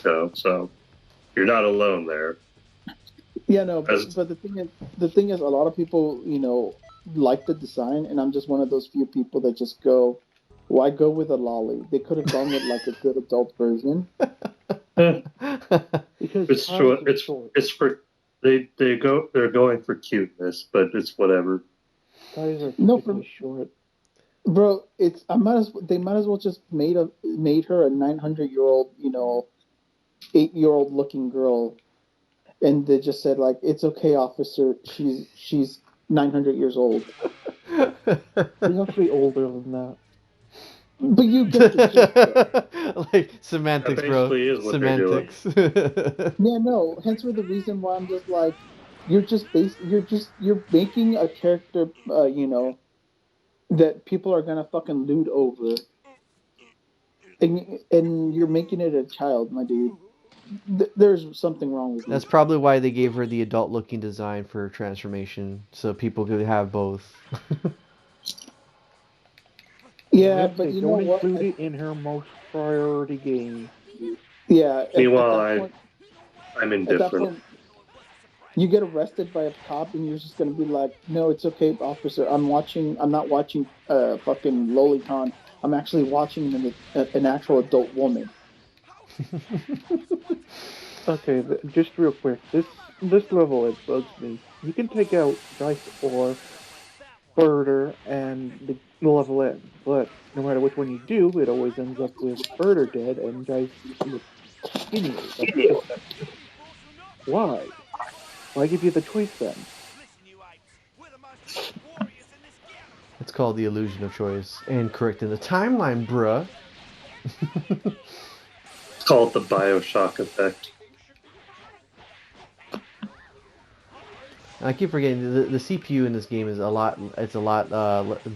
So you're not alone there. Yeah, no, As, but the thing is, a lot of people, like the design, and I'm just one of those few people that just go, "Why go with a lolly? They could have gone with like a good adult version." eh, Because it's ties true. are short. It's for they're going for cuteness, but it's whatever. Ties are No, typically short. bro, they might as well just made her a 900-year-old, 8-year-old looking girl, and they just said like, "It's okay, officer. She's 900 years old." She's actually older than that. But you get the gist, though. Like That semantics, bro. basically is what they're doing. Semantics. Yeah, no. Hence, for the reason why I'm just like, you're making a character, that people are gonna fucking loot over, and you're making it a child, my dude. There's something wrong with you. That's probably why they gave her the adult-looking design for her transformation, so people could have both. Yeah, Yep, but they you know don't what? include it in her most priority game. Yeah, at Meanwhile, that point, I'm at that indifferent. point, you get arrested by a cop, and you're just gonna be like, "No, it's okay, officer. I'm not watching fucking Lolicon. I'm actually watching an actual adult woman." Okay, just real quick, this level it bugs me. You can take out Dice or Birder and the level ends, but no matter which one you do, it always ends up with Birder dead and Dice look skinnier. That's just why. Why give you the choice then? It's called the illusion of choice and correcting the timeline, bruh. It's called the Bioshock effect. I keep forgetting the CPU in this game is a lot. It's a lot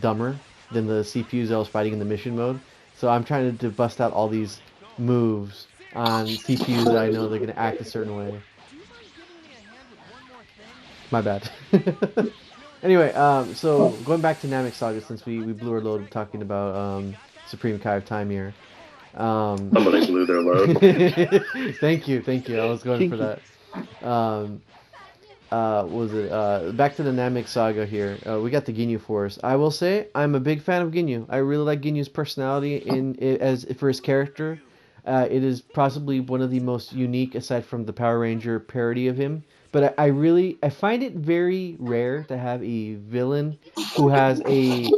dumber than the CPUs I was fighting in the mission mode. So I'm trying to bust out all these moves on CPUs that I know they're gonna act a certain way. My bad. Anyway, so going back to Namek Saga, since we blew our load talking about Supreme Kai of Time here. Somebody blew their load. Thank you, thank you. I was going for Kinky. that. Was it back to the Namek Saga here? We got the Ginyu Force. I will say I'm a big fan of Ginyu. I really like Ginyu's personality as for his character. It is possibly one of the most unique, aside from the Power Ranger parody of him. But I find it very rare to have a villain who has a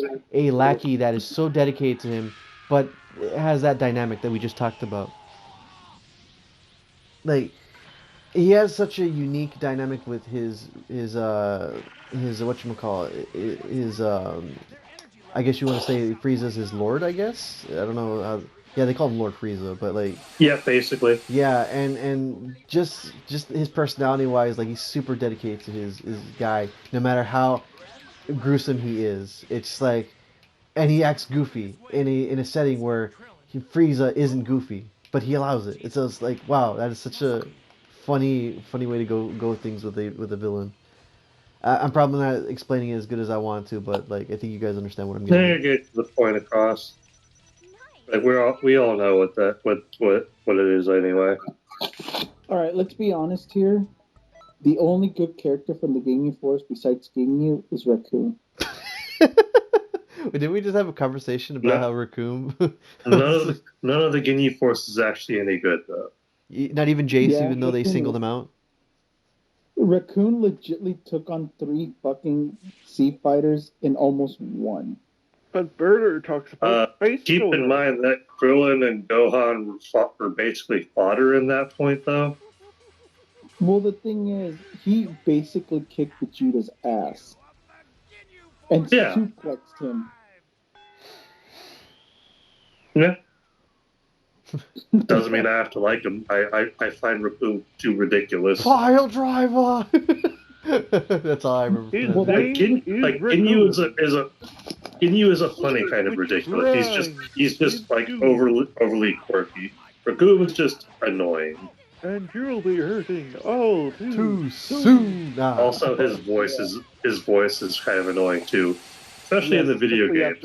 lackey that is so dedicated to him, but has that dynamic that we just talked about. Like he has such a unique dynamic with his whatchamacallit, his I guess you want to say Frieza's his lord, I guess. I don't know how, yeah, they call him Lord Frieza, but like Yeah, basically. yeah, and just his personality wise, like he's super dedicated to his guy, no matter how gruesome he is. It's like, and he acts goofy in a setting where Frieza isn't goofy, but he allows it. It's just like, wow, that is such a funny way to go with things with a villain. I'm probably not explaining it as good as I want to, but like I think you guys understand what I'm getting They at. get the point across. Like we all know what it is anyway. All right, let's be honest here. The only good character from the Ginyu Force besides Ginyu is Raccoon. Did we just have a conversation about No, how Raccoon? none of the Ginyu Force is actually any good though. Not even Jace, Yeah, even though they singled him out. Raccoon legitly took on 3 fucking sea fighters in almost one. But Birder talks about space Keep in children. mind that Krillin and Gohan were basically fodder in that point though. Well, the thing is, he basically kicked Vegeta's ass and Yeah, suplexed him. yeah. Doesn't mean I have to like him. I find Raccoon too ridiculous. File driver. That's all I remember. His From Well, that. name is Ginyu Raccoon. Ginyu is a funny kind of ridiculous. He's just like overly quirky. Raccoon is just annoying. And you'll be hurting all Too soon. Nah. Also, his voice is kind of annoying too, especially in the video games.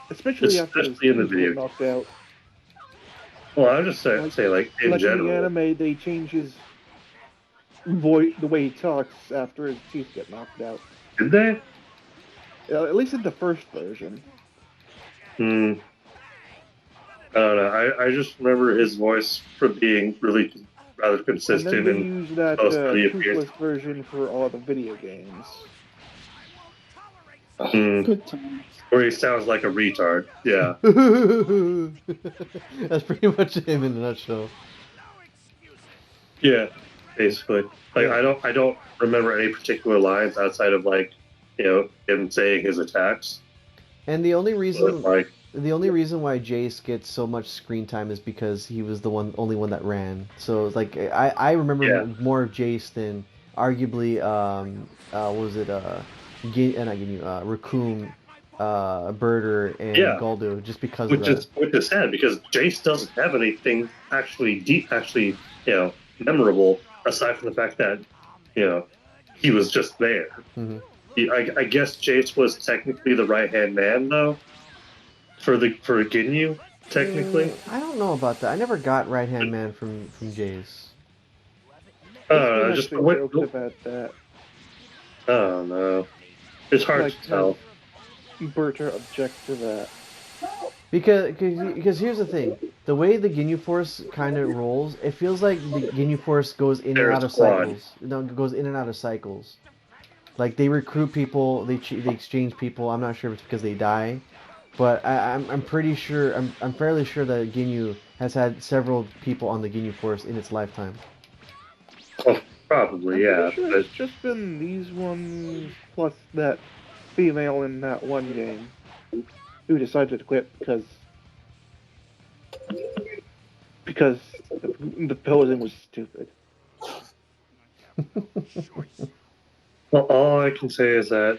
Especially after his Especially in the teeth video get knocked out. Well, I would just say like in like general. in the anime, they change his voice, the way he talks after his teeth get knocked out. Did they? At least in the first version. Hmm. I don't know. I just remember his voice for being really rather And then consistent they and use that most of the appearance. toothless version for all the video games. Hmm. Good times. Where he sounds like a retard. Yeah. That's pretty much him in a nutshell. Yeah. Basically. Like Yeah. I don't remember any particular lines outside of like, him saying his attacks. And the only But reason like why Jace gets so much screen time is because he was the only one that ran. So it's like I remember yeah. more of Jace than arguably what was it not Ginyu, Raccoon, Birder and Yeah. Galdo, just because of Which that. is sad because Jace doesn't have anything actually memorable aside from the fact that he was just there. Mm-hmm. I guess Jace was technically the right hand man though for Ginyu technically. I don't know about that. I never got right hand man from Jace. Just They joked about that. I don't know. It's hard Like to tell. Berta object to that. Because here's the thing, the way the Ginyu Force kind of rolls, it feels like the Ginyu Force goes in and They're a out of squad. cycles. No, goes in and out of cycles. Like they recruit people, they exchange people. I'm not sure if it's because they die, but I'm pretty sure I'm fairly sure that Ginyu has had several people on the Ginyu Force in its lifetime. Well, probably, I'm yeah. pretty sure it's just been these ones plus that female in that one game who decided to quit because the posing was stupid. Well, all I can say is that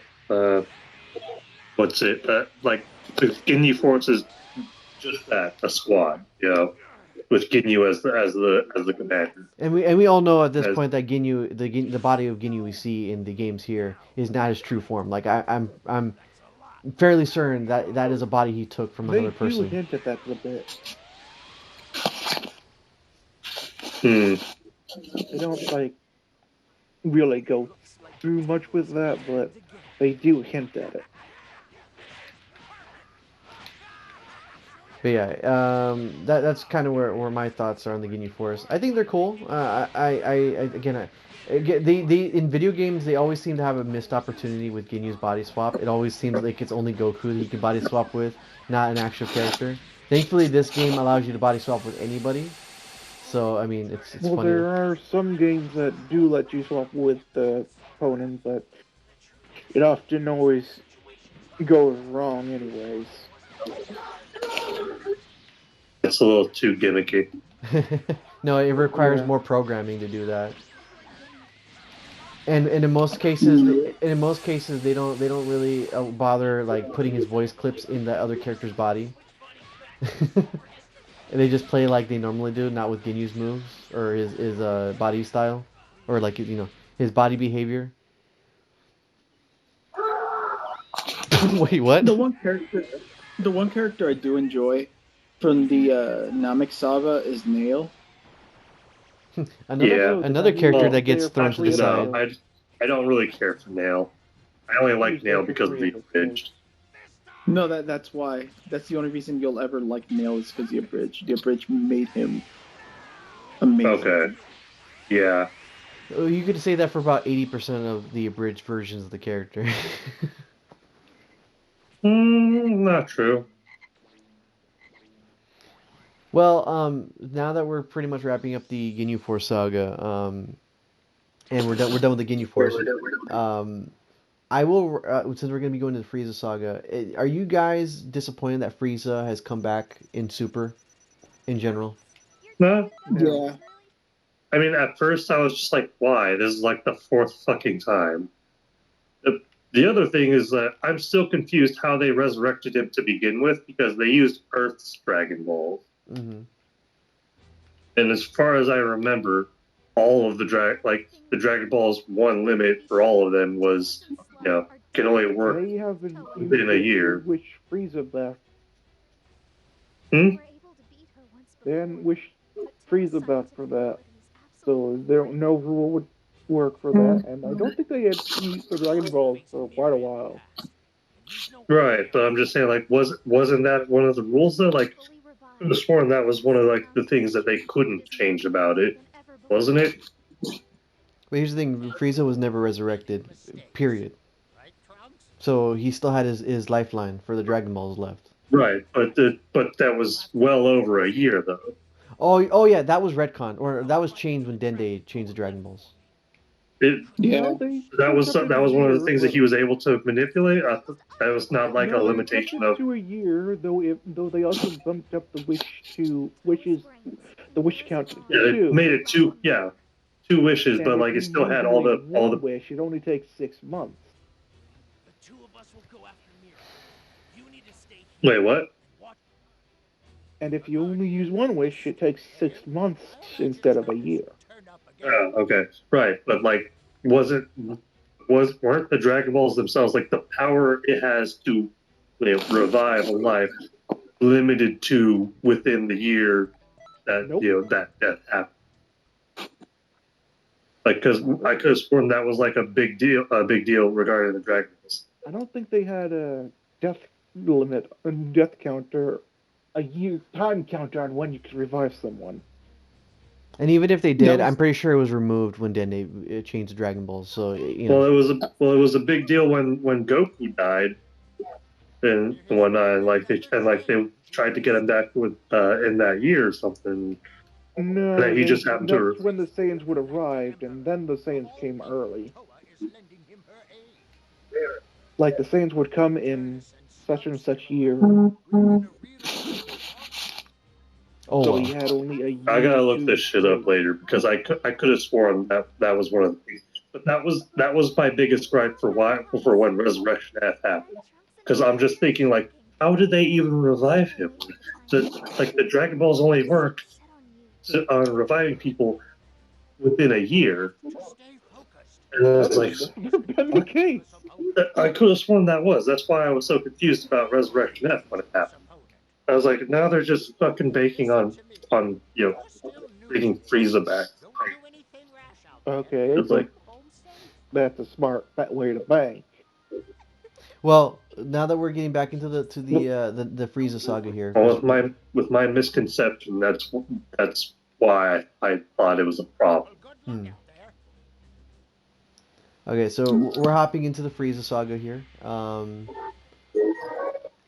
what's it? Like the Ginyu Force is just that, a squad, with Ginyu as the commander. And we all know at this point that Ginyu, the body of Ginyu we see in the games here is not his true form. Like I'm fairly certain that is a body he took from another person. They do hint at that a bit. They don't really go through much with that, but they do hint at it. But yeah, that's kind of where my thoughts are on the Ginyu Force. I think they're cool. They in video games they always seem to have a missed opportunity with Ginyu's body swap. It always seems like it's only Goku that he can body swap with, not an actual character. Thankfully, this game allows you to body swap with anybody. So I mean, it's well, funny. There are some games that do let you swap with the opponent, but it often always goes wrong anyways. It's a little too gimmicky. No, it requires more programming to do that. And in most cases, they don't really bother like putting his voice clips in the other character's body. And they just play like they normally do, not with Ginyu's moves or his body style, or like his body behavior. Wait, what? The one character I do enjoy from the Namek saga is Nail. Another character that gets thrown to the side. No, I don't really care for Nail. I only like Nail because of the abridged. No, that's why. That's the only reason you'll ever like Nail is because the abridged. The abridged made him amazing. Okay. Yeah. You could say that for about 80% of the abridged versions of the character. Not true. Well, now that we're pretty much wrapping up the Ginyu Force saga, and we're done with the Ginyu Force, I will, since we're going to be going to the Frieza saga, are you guys disappointed that Frieza has come back in Super, in general? No. Yeah. I mean, at first I was just like, why? This is like the fourth fucking time. The other thing is that I'm still confused how they resurrected him to begin with because they used Earth's Dragon Balls. Mm-hmm. And as far as I remember, all of the Dragon Balls, one limit for all of them was, can only work within a year. Which Frieza back? They hadn't wished Frieza back for that, so no rule would work for that. And I don't think they had used the Dragon Balls for quite a while. Right, but I'm just saying, like, wasn't that one of the rules though? Like, I could have sworn that was one of like the things that they couldn't change about it, wasn't it? But here's the thing: Frieza was never resurrected. Period. So he still had his lifeline for the Dragon Balls left. Right, but that was well over a year though. Oh yeah, that was retcon, or that was changed when Dende changed the Dragon Balls. Yeah. That was one of the things that he was able to manipulate. That was not like a No, limitation they kept of. it to a year, though they also bumped up the wish count to Yeah, they two. made it two wishes, And but if like it you still had use all only the one wish. It only takes 6 months. Wait, what? And if you only use one wish, it takes 6 months instead of a year. Oh, okay, right, but like, weren't the Dragon Balls themselves like the power it has to revive a life limited to within the year that Nope. that happened? Like, because I could have sworn that was like a big deal regarding the Dragon Balls. I don't think they had a death limit, a death counter, a year time counter on when you could revive someone. And even if they did, No. I'm pretty sure it was removed when Dende changed the Dragon Balls. So Well, it was a big deal when Goku died, and whatnot. And like they tried to get him back with in that year or something. No, That he just happened to. that's when the Saiyans would have arrived, and then the Saiyans came early. Like the Saiyans would come in such and such year, oh so well. he had only a year. I gotta look to this shit up later because I could have sworn that was one of the things. But that was my biggest gripe for when Resurrection F happened. Because I'm just thinking like, how did they even revive him? Like the Dragon Balls only work on reviving people within a year. And I was like, That's never been the case. I could have sworn that was. That's why I was so confused about Resurrection F when it happened. I was like, now they're just fucking baking on bringing Frieza back. Okay, It's like, that's a smart way to bank. Well, now that we're getting back into the Frieza saga here. well, with my misconception, that's why I thought it was a problem. Okay, so we're hopping into the Frieza saga here.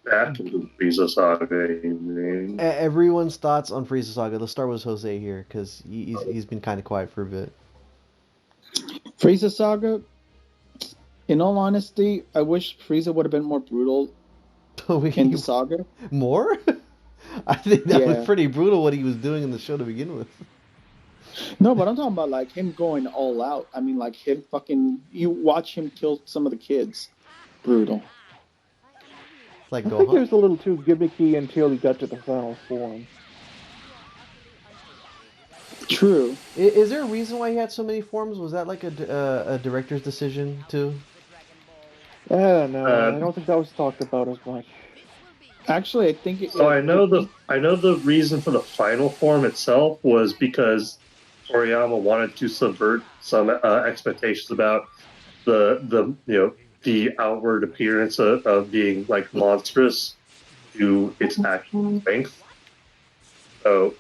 Back into the Frieza saga, you mean? Everyone's thoughts on Frieza saga. Let's start with Jose here because he's been kind of quiet for a bit. Frieza saga. In all honesty, I wish Frieza would have been more brutal in the saga. More? I think that was Yeah. pretty brutal what he was doing in the show to begin with. No, but I'm talking about like him going all out. I mean, like him fucking. You watch him kill some of the kids. Brutal. Like I think it Gohan. was a little too gimmicky until he got to the final form. True. Is there a reason why he had so many forms? Was that like a director's decision too? I don't know. I don't think that was talked about as much. Actually, I think it. So I know the reason for the final form itself was because Toriyama wanted to subvert some expectations about the outward appearance of being like monstrous to its actual strength. So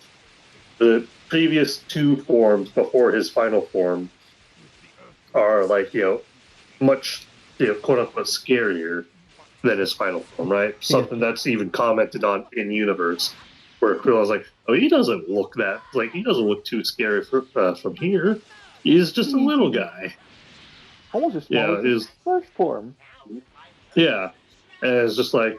the previous two forms before his final form are like much quote unquote scarier than his final form, right? Something that's even commented on in Universe, where Krillin's like, "Oh, he doesn't look too scary from here. He's just a little guy." Almost as small as his first form. Yeah, and it's just like,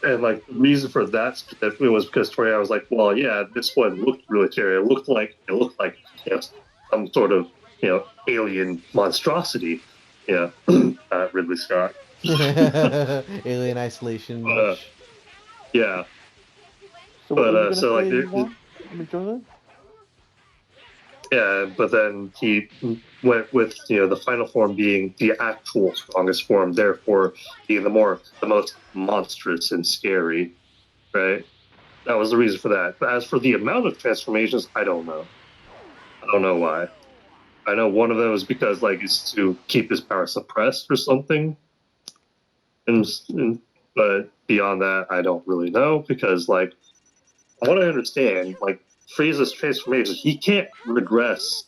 and like the reason for that specifically was because Toriyama was like, "Well, yeah, this one looked really scary. It looked like some sort of alien monstrosity." Yeah, Ridley Scott. Alien Isolation. Yeah. So yeah, but then he went with the final form being the actual strongest form, therefore being the most monstrous and scary, right? That was the reason for that. But as for the amount of transformations, I don't know. I don't know why. I know one of them is because like it's to keep his power suppressed or something. But beyond that, I don't really know because like from what I understand, like Frieza's transformations, he can't regress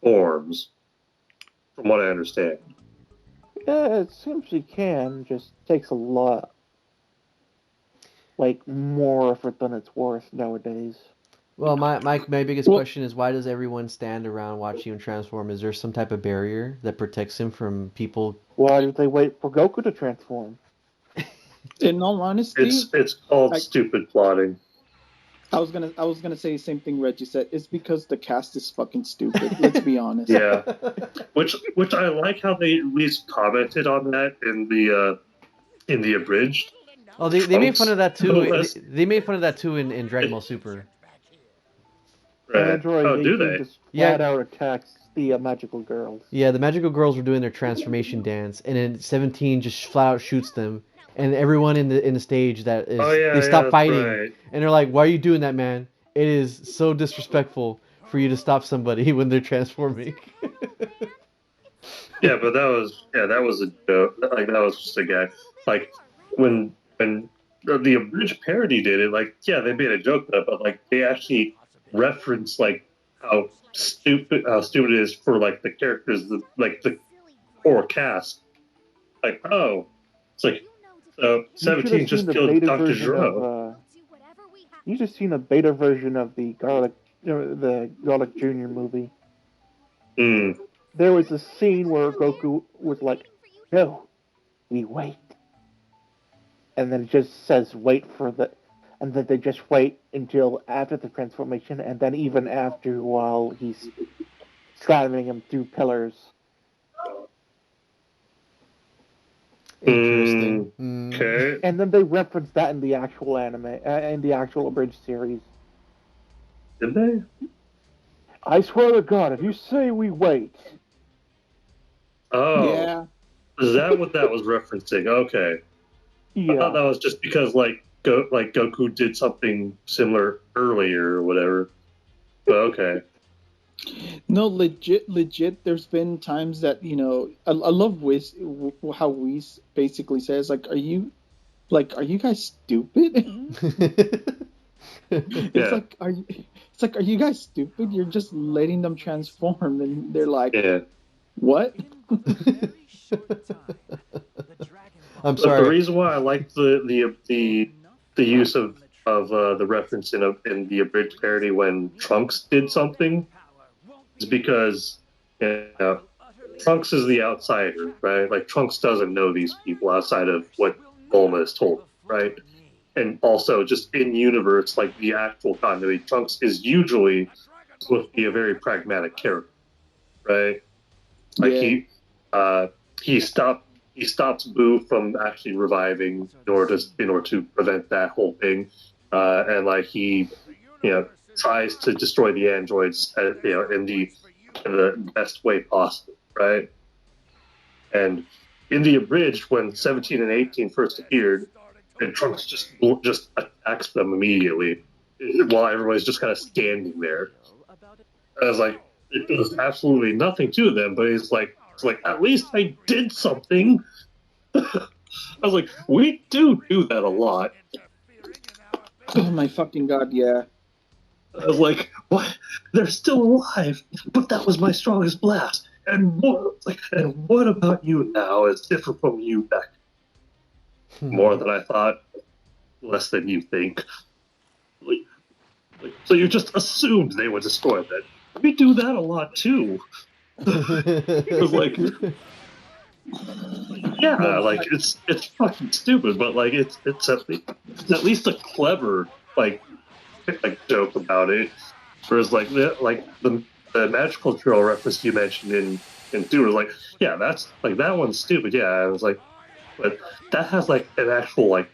forms. From what I understand. Yeah, it seems he can. Just takes a lot, like more effort than it's worth nowadays. Well, my biggest question is why does everyone stand around watching him transform? Is there some type of barrier that protects him from people? Why did they wait for Goku to transform? In all honesty, It's called like- stupid plotting. I was gonna say the same thing Reggie said. It's because the cast is fucking stupid. Let's be honest. Yeah, which I like how they at least commented on that in the abridged. Oh, they made fun of that too. Unless- They made fun of that too in Dragon Ball Super. Right. Android Oh, do 18 they? just Yeah. flat out attacks the magical girls. Yeah, the magical girls were doing their transformation dance, and then 17 just flat out shoots them, and everyone in the stage that is Oh yeah, they stop that's fighting, right. and they're like, "Why are you doing that, man? It is so disrespectful for you to stop somebody when they're transforming." Yeah, but that was a joke. Like that was just a guy. Like when the abridged parody did it, like yeah, they made a joke of it, but like they actually referenced like how stupid it is for like the characters, like the core cast. Like oh, it's like You should 17 have just seen the killed beta Dr. version Gero. of. You just seen a beta version of the Garlic Jr. movie. Mm. There was a scene where Goku was like, "No, we wait," and then it just says, "Wait for the," and then they just wait until after the transformation, and then even after while he's driving him through pillars. Interesting. Okay. And then they reference that in the actual anime, in the actual abridged series. Did they? I swear to God, if you say we wait, Oh, Yeah. is that what that was referencing? Okay. I thought that yeah, was just because like Goku did something similar earlier or whatever. But okay. No, legit. There's been times that I love how Whis basically says like, are you guys stupid? It's Yeah. like, are you guys stupid? You're just letting them transform, and they're like, Yeah. what? I'm But the sorry. reason why I like the use of the reference in the abridged parody when Trunks did something is because Trunks is the outsider, right? Like Trunks doesn't know these people outside of what Bulma has told, right? And also just in universe, like the actual continuity, Trunks is usually supposed to be a very pragmatic character, right? Like Yeah. he stops Boo from actually reviving in order to prevent that whole thing, and like he tries to destroy the androids in the best way possible, right? And in the abridged, when 17 and 18 first appeared, and Trunks just attacks them immediately while everybody's just kind of standing there. I was like, it does absolutely nothing to them, but it's like at least I did something. I was like, we do that a lot. Oh my fucking god, yeah. I was like, what? They're still alive, but that was my strongest blast. And what about you now is different from you back? More than I thought, less than you think. So you just assumed they would destroy that. We do that a lot too. It was like, yeah, like it's fucking stupid, but like it's at least a clever like joke about it. Whereas like the magical girl reference you mentioned in two was like, yeah, that's like that one's stupid. Yeah, I was like, but that has like an actual like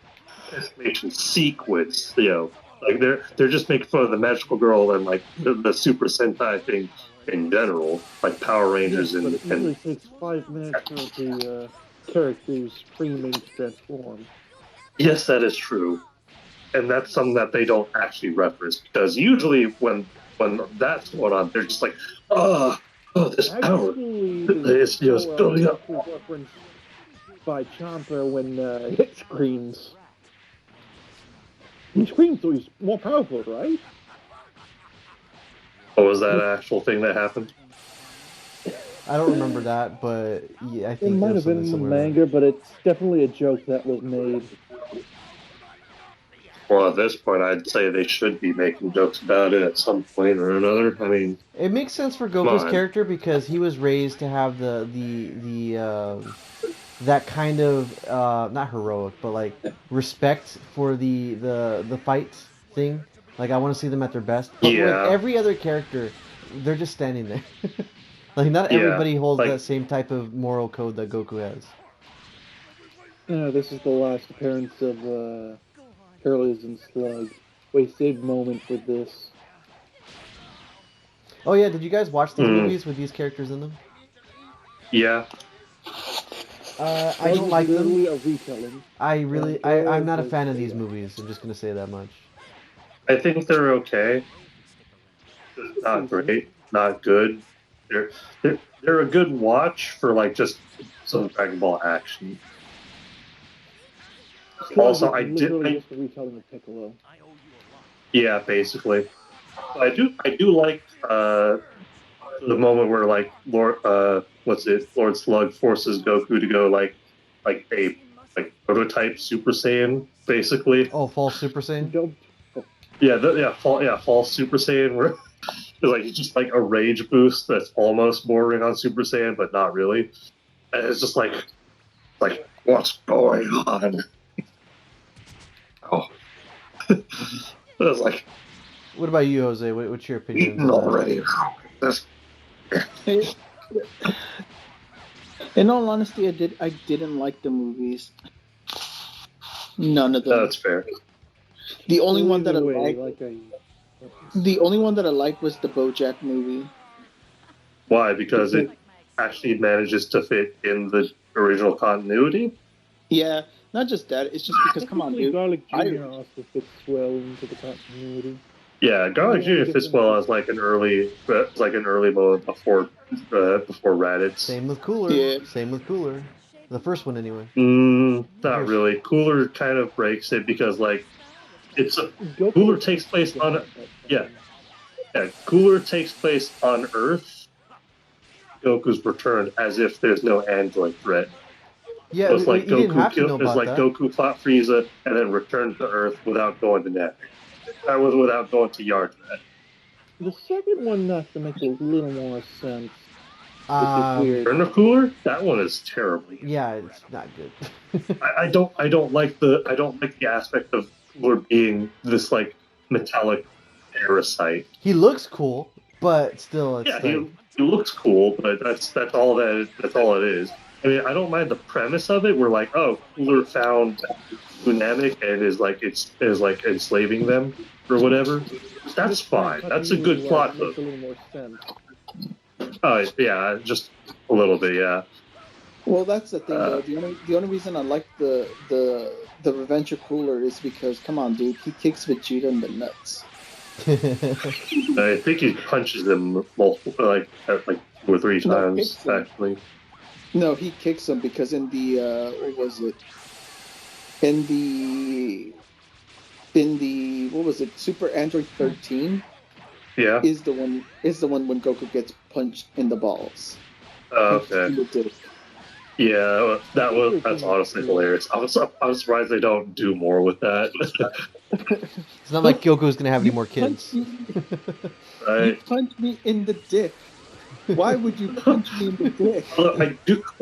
transformation sequence. Like they're just making fun of the magical girl and like the Super Sentai thing in general, like Power Rangers yes, but it usually and takes 5 minutes for the characters screaming to transform. yes, that is true. and that's something that they don't actually reference, because usually when that's going on, they're just like, oh, this power Actually, is just building up. reference by Champa when it screams. He screams, so he's more powerful, right? What was that actual thing that happened? I don't remember that, but yeah, I It think might there's have been something in the similar. manga, but it's definitely a joke that was made. Well, at this point, I'd say they should be making jokes about it at some point or another. I mean, It makes sense for come Goku's on. character because he was raised to have the that kind of not heroic, but like respect for the fight thing. Like I want to see them at their best. But with Yeah, every other character, they're just standing there. Like not yeah, everybody holds like that same type of moral code that Goku has. This is the last appearance of Curly's and Slug. We saved moment for this. Oh yeah, did you guys watch these Mm. movies with these characters in them? yeah. I don't like them. Literally a retelling. I'm not a fan of these movies. I'm just gonna say that much. I think they're okay. Not great, not good. They're a good watch for like just some Dragon Ball action. Also, I did. Just a retelling of Piccolo. Yeah, basically. I do like the moment where like Lord Lord Slug forces Goku to go like a prototype Super Saiyan, basically. Oh, false Super Saiyan. False Super Saiyan, where like it's just like a rage boost that's almost bordering on Super Saiyan, but not really. And it's just like what's going on? Oh, it was like. What about you, Jose? What's your opinion? Eaten already. This. In all honesty, I didn't like the movies. None of them. That's fair. The only one that I liked. The only one that I liked was the BoJack movie. Why? Because it actually manages to fit in the original continuity? Yeah, not just that. It's just because, come on, dude. Garlic Jr. also fits well into the continuity. Yeah, Garlic Jr. fits well as like an early moment before Raditz. Same with Cooler. Yeah. Same with Cooler. The first one, anyway. Not really. Cooler kind of breaks it because like Cooler takes place on Cooler takes place on Earth. Goku's returned as if there's no android threat. Yeah, so it's like you didn't have to know about that. Goku fought Frieza and then returned to Earth without going to Namek. That was without going to Yardrat. The second one has to make a little more sense. Return of Cooler? That one is terrible. Yeah, it's not good. I don't like the aspect of Cooler being this like metallic parasite. He looks cool, but still, it's he looks cool, but that's all it is. I mean, I don't mind the premise of it. We're like, oh, Cooler found Namek and is like enslaving them or whatever. That's fine. That's a good plot hook. A little more sense. Oh yeah, just a little bit, yeah. Well, that's the thing. Though. The only reason I like the Revenge of Cooler is because, come on, dude, he kicks Vegeta in the nuts. I think he punches him multiple, like 2 or 3 times, actually. No, he kicks him because in the what was it? In the what was it? Super Android 13. Yeah. Is the one when Goku gets punched in the balls. Okay. Yeah, that's honestly hilarious. I'm surprised they don't do more with that. It's not like Goku's gonna have any more kids. Right. You punched me in the dick. Why would you punch me in the dick?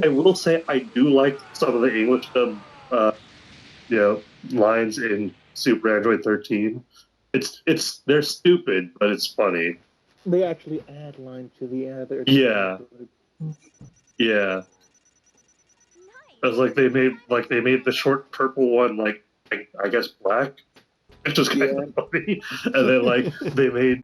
I will say I do like some of the English lines in Super Android 13. They're stupid, but it's funny. They actually add lines to the other. Yeah. Yeah. It's like they made the short purple one like I guess black, which is kind of funny. And then like they made